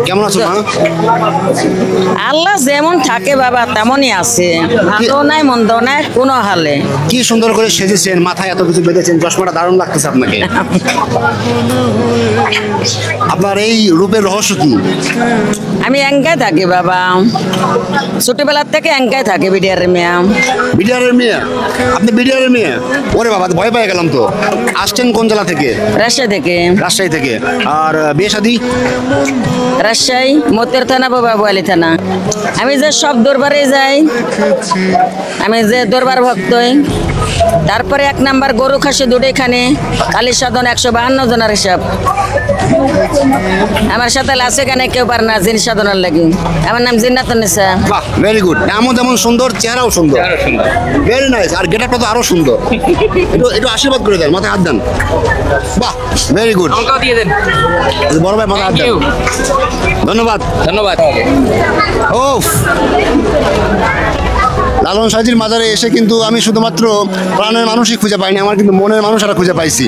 কেমন আছো মা? আল্লাহ যেমন থাকে বাবা তেমনই আছে, ভালো নাই মন্দ নাই কোনো হালে। কি সুন্দর করে সেজেছেন, মাথায় এত কিছু বেঁধেছেন, চশমাটা দারুণ লাগতেছে আপনাকে। আপনার এই রূপের রহস্য কি? আমি এঙ্কায় থাকি বাবা, ছোটবেলার থেকে এঙ্কায় থাকি বিডিআরের মেয়ে। বিডিআরের মেয়ে? আপনি বিডিআরের মেয়ে? ওরে বাবা, ভয় পেয়ে গেলাম তো। আসছেন কোন জেলা থেকে? রাজশাহী থেকে। রাজশাহী থেকে। আর বিয়ে শাদী? রাজশাহী মতের থানা, বাবু আলী থানা। আমি যে সব দরবারে যাই, আমি যে দরবার ভক্তই। তারপরে 1 নাম্বার গরু খাসি দুটো এখানে কালী সাধন 152 জনের হিসাব। আমার সাথে আছে কেন কেউ পারে না জিনিস সাধনার লাগি। আমার নাম জিন্নাতুন্নিসা। বাহ, ভেরি গুড। এমন যেমন সুন্দর, চেহারাও সুন্দর, ভেরি নাইস। আর গেটআপটা তো আরো সুন্দর। একটু আশীর্বাদ করে দেন, মাথায় হাত দেন। বাহ, ভেরি গুড। দিয়ে দেন। বড় ভাই মাথায় হাত দেন। ধন্যবাদ। ধন্যবাদ। ওফ, লালন সাইজির মাজারে এসে কিন্তু আমি শুধুমাত্র প্রাণের মানুষই খুঁজে পাইনি, আমার কিন্তু মনের মানুষ খুঁজে পাইছি।